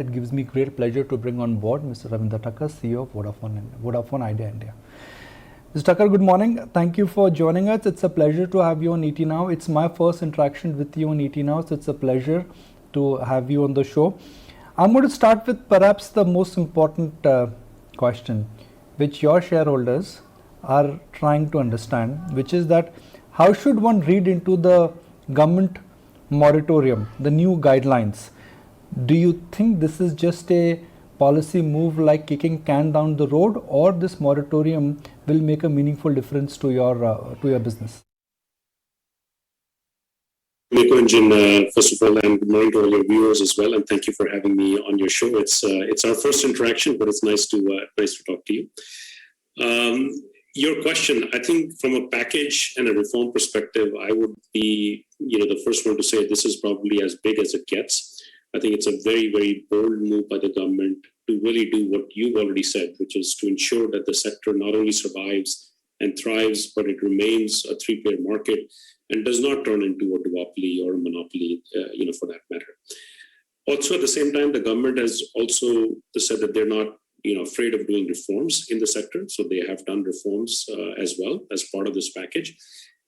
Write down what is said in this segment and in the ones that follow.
It gives me great pleasure to bring on board Mr. Ravinder Takkar, CEO of Vodafone Idea India. Mr. Takkar, good morning. Thank you for joining us. It's a pleasure to have you on ET Now. It's my first interaction with you on ET Now, so it's a pleasure to have you on the show. I'm going to start with perhaps the most important question, which your shareholders are trying to understand, which is that how should one read into the government moratorium, the new guidelines? Do you think this is just a policy move like kicking can down the road, or this moratorium will make a meaningful difference to your business? First of all, and good morning to all your viewers as well, and thank you for having me on your show. It's our first interaction, but it's nice to talk to you. Your question, I think, from a package and a reform perspective, I would be, the first one to say this is probably as big as it gets. I think it's a very, very bold move by the government to really do what you've already said, which is to ensure that the sector not only survives and thrives, but it remains a three-player market and does not turn into a duopoly or a monopoly, for that matter. Also, at the same time, the government has also said that they're not, afraid of doing reforms in the sector. So they have done reforms as well as part of this package.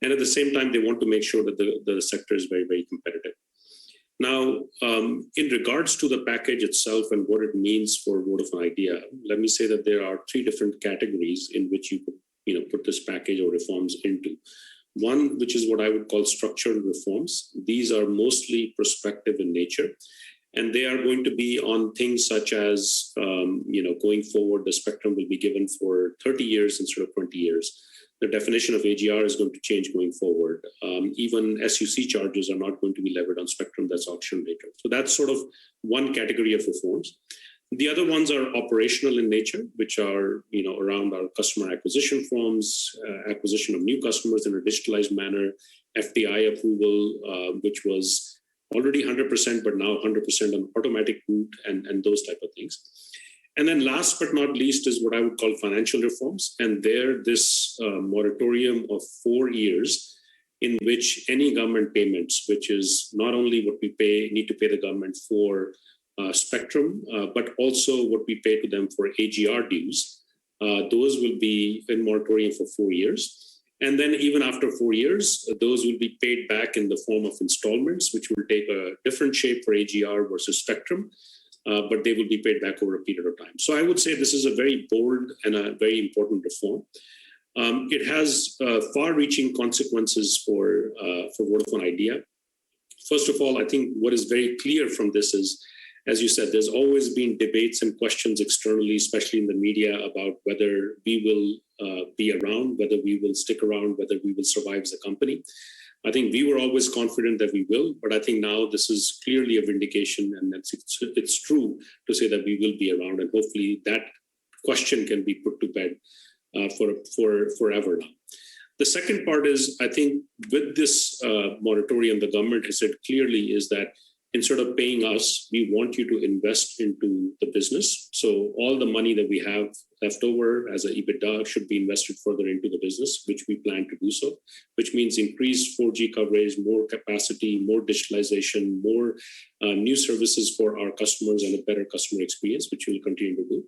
And at the same time, they want to make sure that the sector is very, very competitive. Now, in regards to the package itself and what it means for Vodafone Idea, let me say that there are three different categories in which you could, put this package or reforms into. One, which is what I would call structural reforms. These are mostly prospective in nature, and they are going to be on things such as, going forward, the spectrum will be given for 30 years instead of 20 years. The definition of AGR is going to change going forward. Even SUC charges are not going to be levied on spectrum that's auctioned later. So that's sort of one category of reforms. The other ones are operational in nature, which are around our customer acquisition forms, acquisition of new customers in a digitalized manner, FDI approval, which was already 100%, but now 100% on automatic route and those type of things. And then last but not least is what I would call financial reforms. And there, this moratorium of 4 years in which any government payments, which is not only what we need to pay the government for spectrum, but also what we pay to them for AGR dues, those will be in moratorium for 4 years. And then even after 4 years, those will be paid back in the form of installments, which will take a different shape for AGR versus spectrum. But they will be paid back over a period of time. So I would say this is a very bold and a very important reform. It has far-reaching consequences for Vodafone Idea. First of all, I think what is very clear from this is, as you said, there's always been debates and questions externally, especially in the media, about whether we will be around, whether we will stick around, whether we will survive as a company. I think we were always confident that we will, but I think now this is clearly a vindication, and it's true to say that we will be around, and hopefully that question can be put to bed for forever now. The second part is, I think with this moratorium, the government has said clearly is that instead of paying us, we want you to invest into the business. So all the money that we have left over as an EBITDA should be invested further into the business, which we plan to do so, which means increased 4G coverage, more capacity, more digitalization, more new services for our customers, and a better customer experience, which we will continue to do.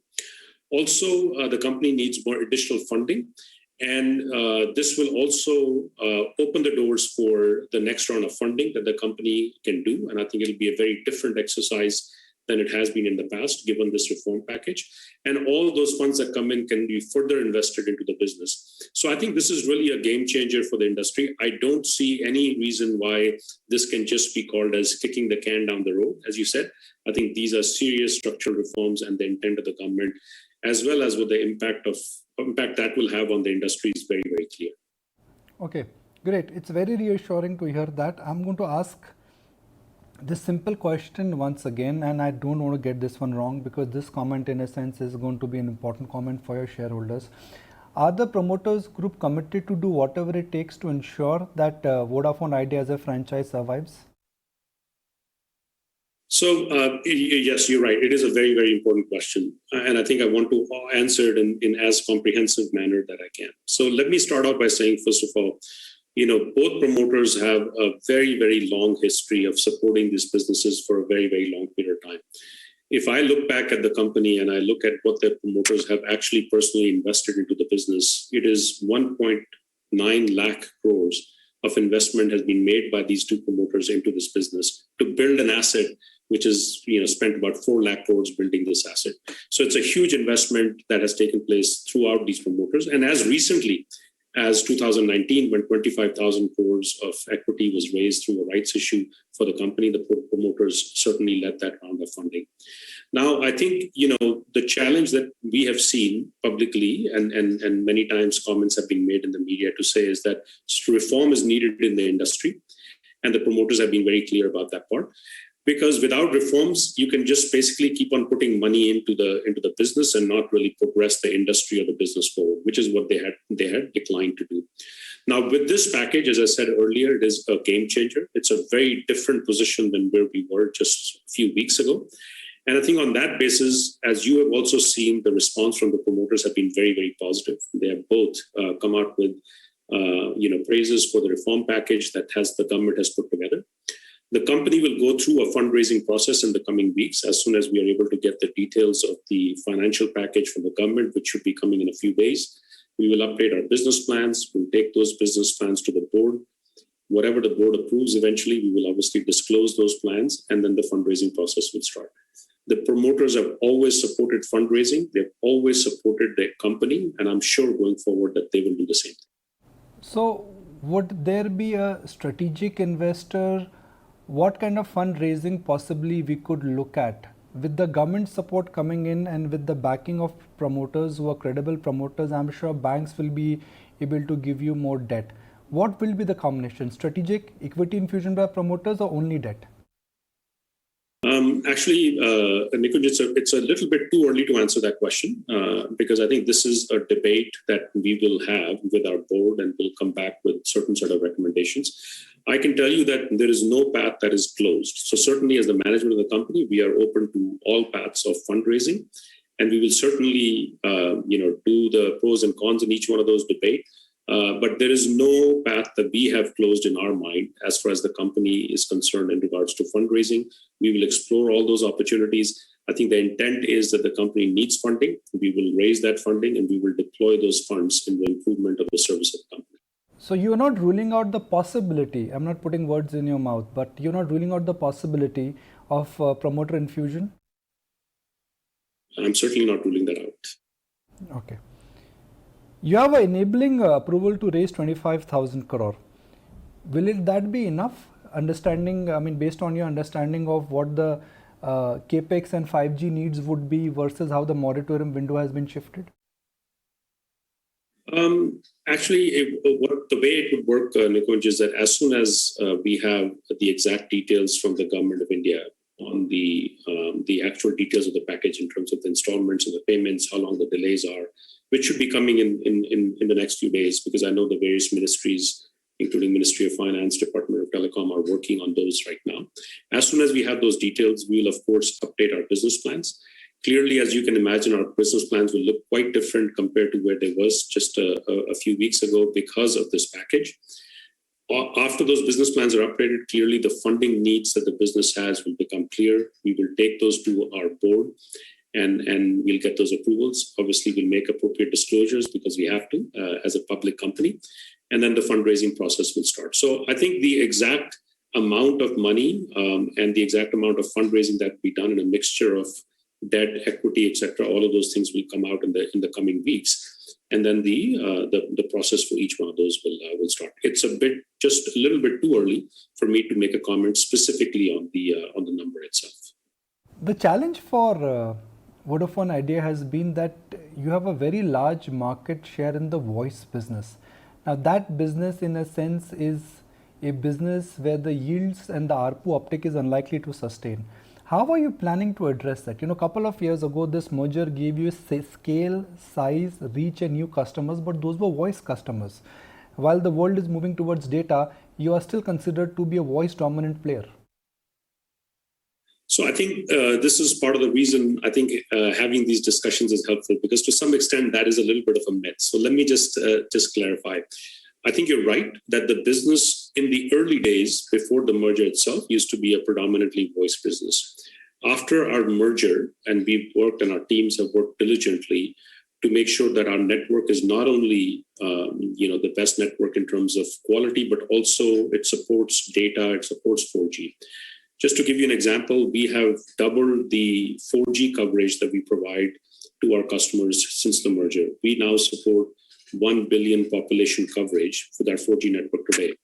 Also, the company needs more additional funding. And this will also open the doors for the next round of funding that the company can do. And I think it'll be a very different exercise than it has been in the past, given this reform package. And all those funds that come in can be further invested into the business. So I think this is really a game changer for the industry. I don't see any reason why this can just be called as kicking the can down the road. As you said, I think these are serious structural reforms, and the intent of the government, as well as with the impact that will have on the industry, is very, very clear. Okay, great. It's very reassuring to hear that. I'm going to ask this simple question once again, and I don't want to get this one wrong, because this comment in a sense is going to be an important comment for your shareholders. Are the promoters group committed to do whatever it takes to ensure that Vodafone Idea as a franchise survives? So yes, you're right. It is a very, very important question. And I think I want to answer it in as comprehensive manner that I can. So let me start out by saying, first of all, both promoters have a very, very long history of supporting these businesses for a very, very long period of time. If I look back at the company and I look at what their promoters have actually personally invested into the business, it is 1.9 lakh crores of investment has been made by these two promoters into this business to build an asset which is spent about 4 lakh crores building this asset. So it's a huge investment that has taken place throughout these promoters. And as recently as 2019, when 25,000 crores of equity was raised through a rights issue for the company, the promoters certainly led that round of funding. Now, I think, the challenge that we have seen publicly and many times comments have been made in the media to say is that reform is needed in the industry. And the promoters have been very clear about that part. Because without reforms, you can just basically keep on putting money into the business and not really progress the industry or the business forward, which is what they had declined to do. Now, with this package, as I said earlier, it is a game changer. It's a very different position than where we were just a few weeks ago. And I think on that basis, as you have also seen, the response from the promoters have been very, very positive. They have both come out with praises for the reform package that the government has put together. The company will go through a fundraising process in the coming weeks as soon as we are able to get the details of the financial package from the government, which should be coming in a few days. We will update our business plans. We'll take those business plans to the board. Whatever the board approves, eventually, we will obviously disclose those plans, and then the fundraising process will start. The promoters have always supported fundraising. They've always supported their company, and I'm sure going forward that they will do the same. So would there be a strategic investor? What kind of fundraising possibly we could look at with the government support coming in and with the backing of promoters who are credible promoters? I'm sure banks will be able to give you more debt. What will be the combination? Strategic equity infusion by promoters or only debt? Nikunj, it's a little bit too early to answer that question because I think this is a debate that we will have with our board and we'll come back with certain set of recommendations. I can tell you that there is no path that is closed. So certainly as the management of the company, we are open to all paths of fundraising, and we will certainly, do the pros and cons in each one of those debates. But there is no path that we have closed in our mind as far as the company is concerned in regards to fundraising. We will explore all those opportunities. I think the intent is that the company needs funding. We will raise that funding and we will deploy those funds in the improvement of the service of the company. So you're not ruling out the possibility, I'm not putting words in your mouth, but you're not ruling out the possibility of promoter infusion? I'm certainly not ruling that out. Okay. You have an enabling approval to raise 25,000 crore. Will that be enough? Based on your understanding of what the capex and 5G needs would be versus how the moratorium window has been shifted? The way it would work, Nikunj, is that as soon as we have the exact details from the Government of India on the actual details of the package in terms of the installments and the payments, how long the delays are, which should be coming in the next few days, because I know the various ministries, including Ministry of Finance, Department of Telecom, are working on those right now. As soon as we have those details, we will, of course, update our business plans. Clearly, as you can imagine, our business plans will look quite different compared to where they was just a few weeks ago because of this package. After those business plans are updated, clearly the funding needs that the business has will become clear. We will take those to our board and we'll get those approvals. Obviously, we'll make appropriate disclosures because we have to as a public company. And then the fundraising process will start. So I think the exact amount of money and the exact amount of fundraising that will be done in a mixture of debt, equity, etc., all of those things will come out in the coming weeks, and then the process for each one of those will start. It's just a little bit too early for me to make a comment specifically on the number itself. The challenge for Vodafone Idea has been that you have a very large market share in the voice business. Now that business, in a sense, is a business where the yields and the ARPU uptake is unlikely to sustain. How are you planning to address that? A couple of years ago, this merger gave you scale, size, reach, and new customers, but those were voice customers. While the world is moving towards data, you are still considered to be a voice dominant player. So I think this is part of the reason I think having these discussions is helpful, because to some extent that is a little bit of a myth. So let me just clarify. I think you're right that the business in the early days before the merger itself used to be a predominantly voice business. After our merger, and we've worked and our teams have worked diligently to make sure that our network is not only the best network in terms of quality, but also it supports data, it supports 4G. Just to give you an example, we have doubled the 4G coverage that we provide to our customers since the merger. We now support 1 billion population coverage with our 4G network today,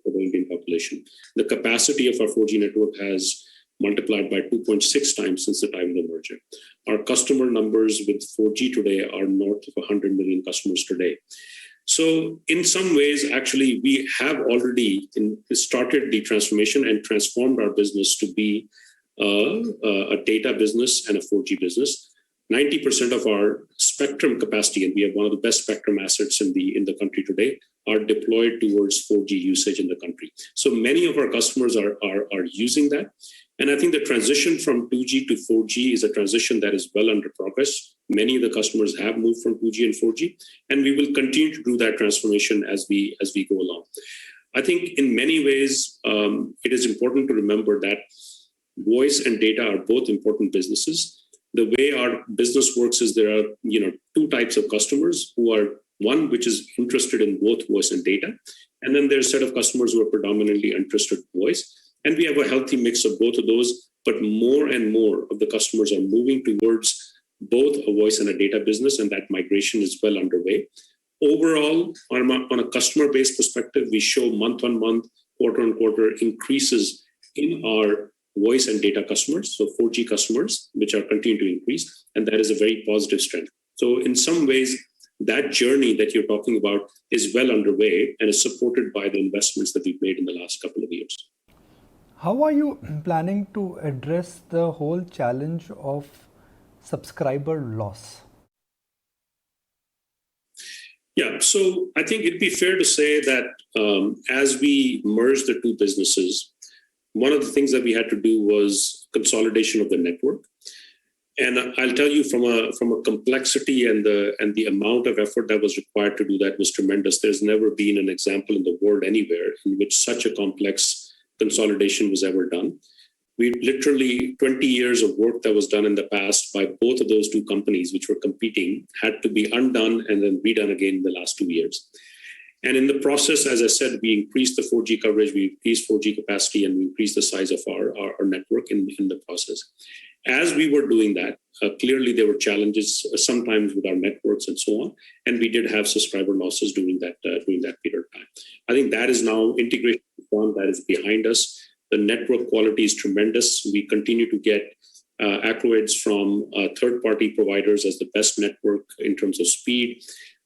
for the Indian population. The capacity of our 4G network has multiplied by 2.6 times since the time of the merger. Our customer numbers with 4G today are north of 100 million customers today. So in some ways, actually, we have already started the transformation and transformed our business to be a data business and a 4G business. 90% of our spectrum capacity, and we have one of the best spectrum assets in the country today, are deployed towards 4G usage in the country. So many of our customers are using that. And I think the transition from 2G to 4G is a transition that is well under progress. Many of the customers have moved from 2G and 4G, and we will continue to do that transformation as we go along. I think in many ways, it is important to remember that voice and data are both important businesses. The way our business works is there are two types of customers who are one which is interested in both voice and data, and then there's a set of customers who are predominantly interested in voice. And we have a healthy mix of both of those, but more and more of the customers are moving towards both a voice and a data business, and that migration is well underway. Overall, on a customer-based perspective, we show month-on-month, quarter-on-quarter increases in our voice and data customers, so 4G customers, which are continuing to increase, and that is a very positive trend. So in some ways, that journey that you're talking about is well underway and is supported by the investments that we've made in the last couple of years. How are you planning to address the whole challenge of subscriber loss? Yeah, so I think it'd be fair to say that as we merge the two businesses, one of the things that we had to do was consolidation of the network. And I'll tell you, from a complexity and the amount of effort that was required to do that was tremendous. There's never been an example in the world anywhere in which such a complex consolidation was ever done. We literally 20 years of work that was done in the past by both of those two companies, which were competing, had to be undone and then redone again in the last 2 years. And in the process, as I said, we increased the 4G coverage, we increased 4G capacity, and we increased the size of our network in the process. As we were doing that, clearly there were challenges sometimes with our networks and so on, and we did have subscriber losses during that period of time. I think that is now integration that is behind us. The network quality is tremendous. We continue to get accolades from third-party providers as the best network in terms of speed.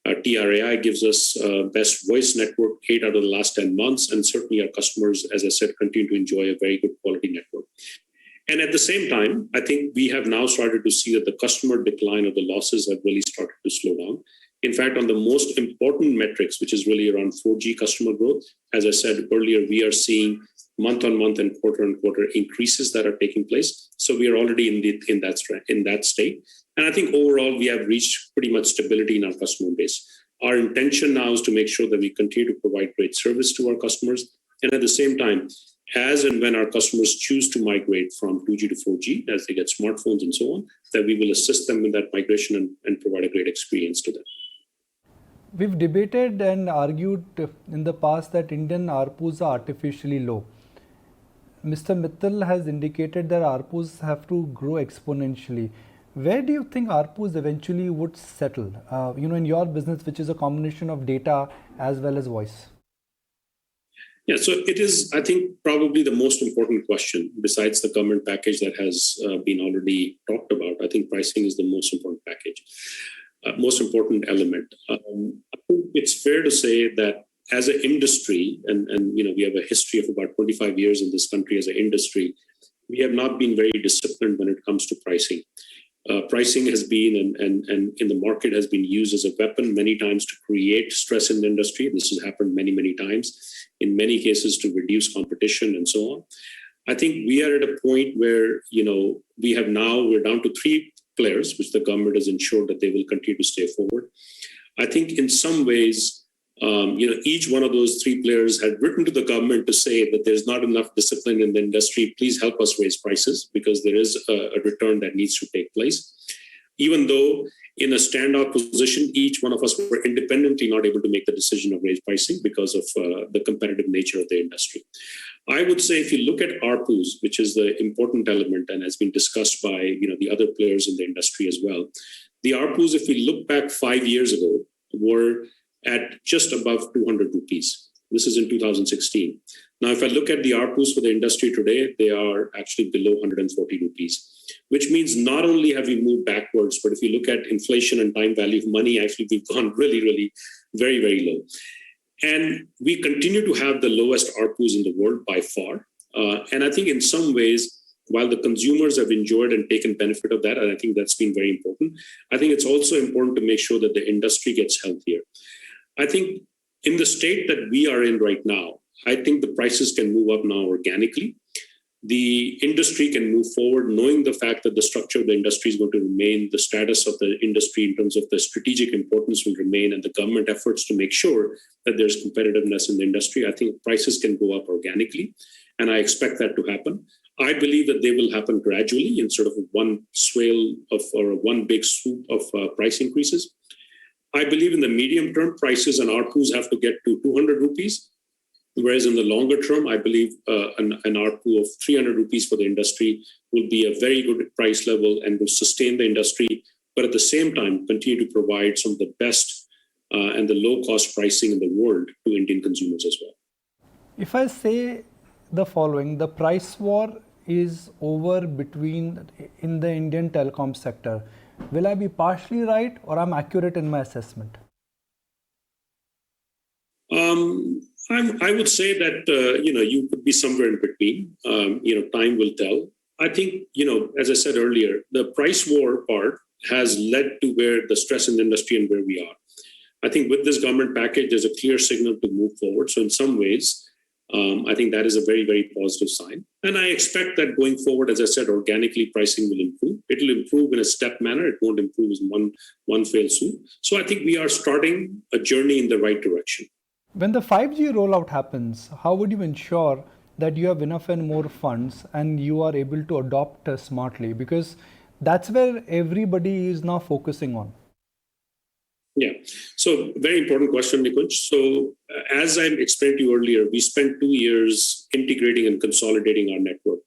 TRAI gives us best voice network 8 out of the last 10 months, and certainly our customers, as I said, continue to enjoy a very good quality network. And at the same time, I think we have now started to see that the customer decline of the losses have really started to slow down. In fact, on the most important metrics, which is really around 4G customer growth, as I said earlier, we are seeing month-on-month and quarter-on-quarter increases that are taking place. So we are already in that state. And I think overall, we have reached pretty much stability in our customer base. Our intention now is to make sure that we continue to provide great service to our customers. And at the same time, as and when our customers choose to migrate from 2G to 4G, as they get smartphones and so on, that we will assist them in that migration and provide a great experience to them. We've debated and argued in the past that Indian ARPUs are artificially low. Mr. Mittal has indicated that ARPUs have to grow exponentially. Where do you think ARPUs eventually would settle, in your business, which is a combination of data as well as voice? Yeah, so it is, I think, probably the most important question besides the government package that has been already talked about. I think pricing is the most important package, most important element. I think it's fair to say that as an industry, and we have a history of about 25 years in this country as an industry, we have not been very disciplined when it comes to pricing. Pricing has been and in the market has been used as a weapon many times to create stress in the industry. This has happened many times, in many cases to reduce competition and so on. I think we are at a point where, we're down to 3 players, which the government has ensured that they will continue to stay forward. I think in some ways, Each one of those three players had written to the government to say that there's not enough discipline in the industry. Please help us raise prices because there is a return that needs to take place. Even though in a standoff position, each one of us were independently not able to make the decision of raise pricing because of the competitive nature of the industry. I would say if you look at ARPUs, which is the important element and has been discussed by the other players in the industry as well, the ARPUs, if we look back 5 years ago, were at just above 200 rupees. This is in 2016. Now, if I look at the ARPUs for the industry today, they are actually below 140 rupees, which means not only have we moved backwards, but if you look at inflation and time value of money, actually we've gone really, really very, very low. And we continue to have the lowest ARPUs in the world by far. And I think in some ways, while the consumers have enjoyed and taken benefit of that, and I think that's been very important, I think it's also important to make sure that the industry gets healthier. I think in the state that we are in right now, I think the prices can move up now organically. The industry can move forward knowing the fact that the structure of the industry is going to remain, the status of the industry in terms of the strategic importance will remain, and the government efforts to make sure that there's competitiveness in the industry. I think prices can go up organically, and I expect that to happen. I believe that they will happen gradually in sort of one swale of or one big swoop of price increases. I believe in the medium term, prices and ARPUs have to get to 200 rupees. Whereas in the longer term, I believe an ARPU of 300 rupees for the industry will be a very good price level and will sustain the industry, but at the same time, continue to provide some of the best and the low cost pricing in the world to Indian consumers as well. If I say the following, the price war is over in the Indian telecom sector, will I be partially right or I'm accurate in my assessment? I would say that, you could be somewhere in between. Time will tell. I think, as I said earlier, the price war part has led to where the stress in the industry and where we are. I think with this government package, there's a clear signal to move forward. So in some ways, I think that is a very, very positive sign. And I expect that going forward, as I said, organically pricing will improve. It will improve in a step manner. It won't improve in one fell swoop. So I think we are starting a journey in the right direction. When the 5G rollout happens, how would you ensure that you have enough and more funds and you are able to adopt smartly? Because that's where everybody is now focusing on. Yeah, so very important question, Nikunj. So as I explained to you earlier, we spent 2 years integrating and consolidating our network.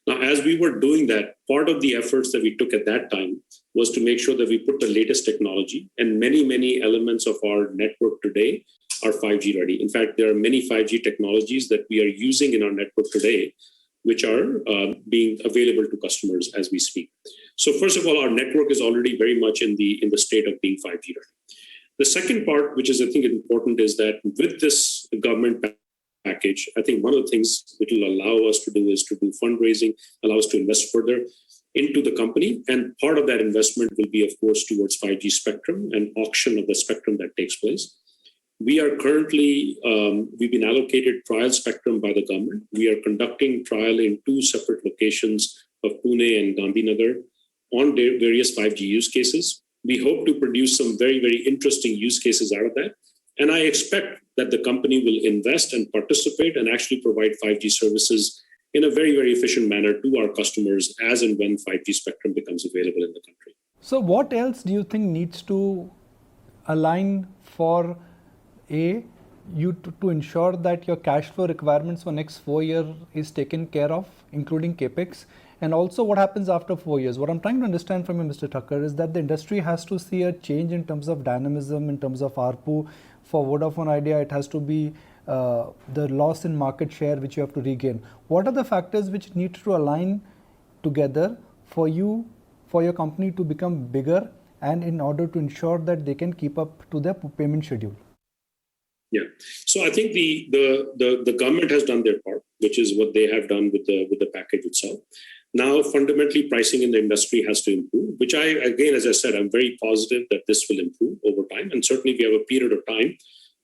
Now, as we were doing that, part of the efforts that we took at that time was to make sure that we put the latest technology, and many, many elements of our network today are 5G ready. In fact, there are many 5G technologies that we are using in our network today, which are being available to customers as we speak. So first of all, our network is already very much in the state of being 5G ready. The second part, which is I think important, is that with this government package, I think one of the things it will allow us to do is to do fundraising, allow us to invest further into the company. And part of that investment will be, of course, towards 5G spectrum and auction of the spectrum that takes place. We are currently, we've been allocated trial spectrum by the government. We are conducting trial in 2 separate locations of Pune and Gandhinagar on various 5G use cases. We hope to produce some very, very interesting use cases out of that. And I expect that the company will invest and participate and actually provide 5G services in a very, very efficient manner to our customers as and when 5G spectrum becomes available in the country. So what else do you think needs to align for you to ensure that your cash flow requirements for next 4 years is taken care of, including capex? And also what happens after 4 years? What I'm trying to understand from you, Mr. Takkar, is that the industry has to see a change in terms of dynamism, in terms of ARPU. For Vodafone Idea, it has to be the loss in market share, which you have to regain. What are the factors which need to align together for your company to become bigger and in order to ensure that they can keep up to their payment schedule? Yeah, so I think the government has done their part, which is what they have done with the package itself. Now, fundamentally, pricing in the industry has to improve, which again, as I said, I'm very positive that this will improve over time. And certainly we have a period of time,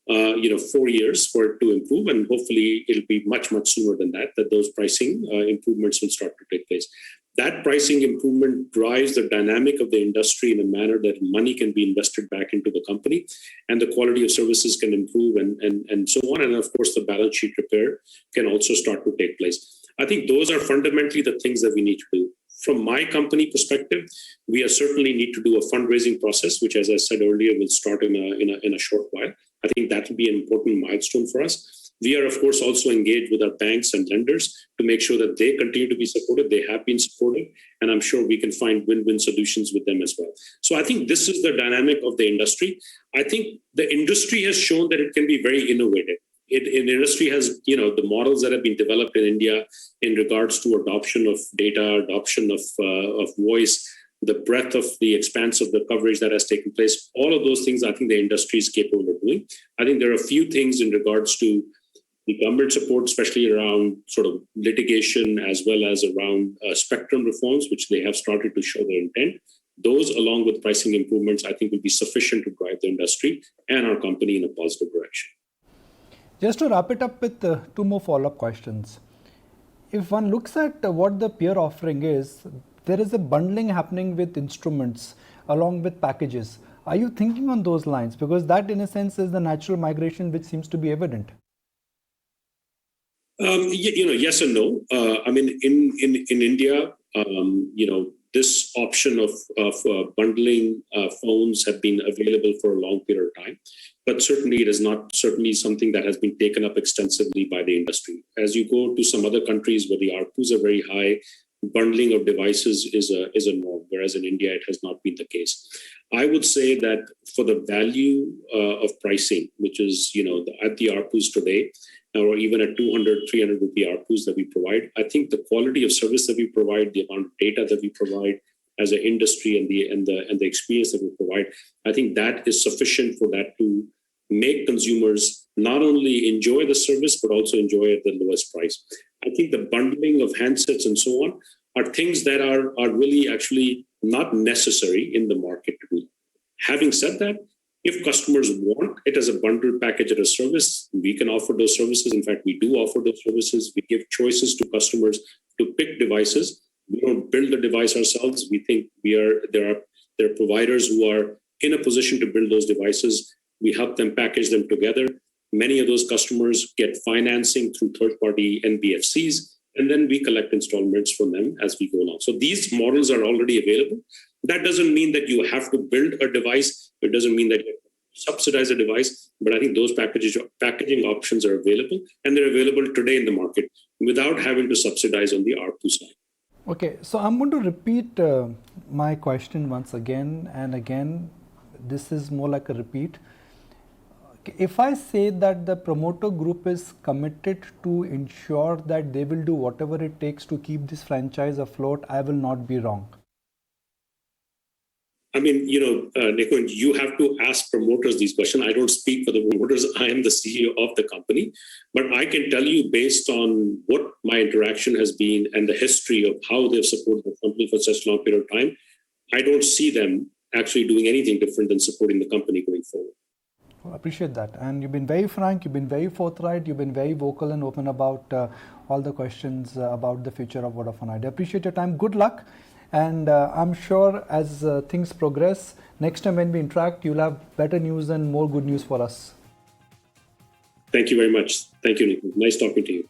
4 years for it to improve. And hopefully it'll be much, much sooner than that those pricing improvements will start to take place. That pricing improvement drives the dynamic of the industry in a manner that money can be invested back into the company and the quality of services can improve and so on. And of course, the balance sheet repair can also start to take place. I think those are fundamentally the things that we need to do. From my company perspective, we certainly need to do a fundraising process, which, as I said earlier, will start in a short while. I think that will be an important milestone for us. We are, of course, also engaged with our banks and lenders to make sure that they continue to be supportive. They have been supportive, and I'm sure we can find win-win solutions with them as well. So I think this is the dynamic of the industry. I think the industry has shown that it can be very innovative. The industry has, the models that have been developed in India in regards to adoption of data, adoption of voice, the breadth of the expanse of the coverage that has taken place, all of those things I think the industry is capable of doing. I think there are a few things in regards to the government support, especially around sort of litigation as well as around spectrum reforms, which they have started to show their intent. Those, along with pricing improvements, I think will be sufficient to drive the industry and our company in a positive direction. Just to wrap it up with two more follow-up questions. If one looks at what the peer offering is, there is a bundling happening with instruments along with packages. Are you thinking on those lines? Because that, in a sense, is the natural migration which seems to be evident. Yes and no. I mean, in India, this option of bundling phones have been available for a long period of time, but certainly it is not something that has been taken up extensively by the industry. As you go to some other countries where the ARPUs are very high, bundling of devices is a norm, whereas in India it has not been the case. I would say that for the value of pricing, which is at the ARPUs today, or even at 200, 300 rupee ARPUs that we provide, I think the quality of service that we provide, the amount of data that we provide as an industry, and the experience that we provide, I think that is sufficient for that to make consumers not only enjoy the service but also enjoy it at the lowest price. I think the bundling of handsets and so on are things that are really actually not necessary in the market to do. Having said that, if customers want it as a bundled package or a service, we can offer those services. In fact, we do offer those services. We give choices to customers to pick devices. We don't build the device ourselves. We think there are providers who are in a position to build those devices. We help them package them together. Many of those customers get financing through third-party NBFCs, and then we collect installments from them as we go along. So these models are already available. That doesn't mean that you have to build a device. It doesn't mean that you subsidize a device, but I think those packaging options are available, and they're available today in the market without having to subsidize on the ARPU side. Okay, so I'm going to repeat my question once again and again. This is more like a repeat. If I say that the promoter group is committed to ensure that they will do whatever it takes to keep this franchise afloat, I will not be wrong. I mean, Nikunj, you have to ask promoters these questions. I don't speak for the promoters. I am the CEO of the company. But I can tell you, based on what my interaction has been and the history of how they've supported the company for such a long period of time, I don't see them actually doing anything different than supporting the company going forward. I appreciate that. And you've been very frank, you've been very forthright, you've been very vocal and open about all the questions about the future of Vodafone Idea. I appreciate your time. Good luck. And I'm sure as things progress, next time when we interact, you'll have better news and more good news for us. Thank you very much. Thank you, Nikunj. Nice talking to you.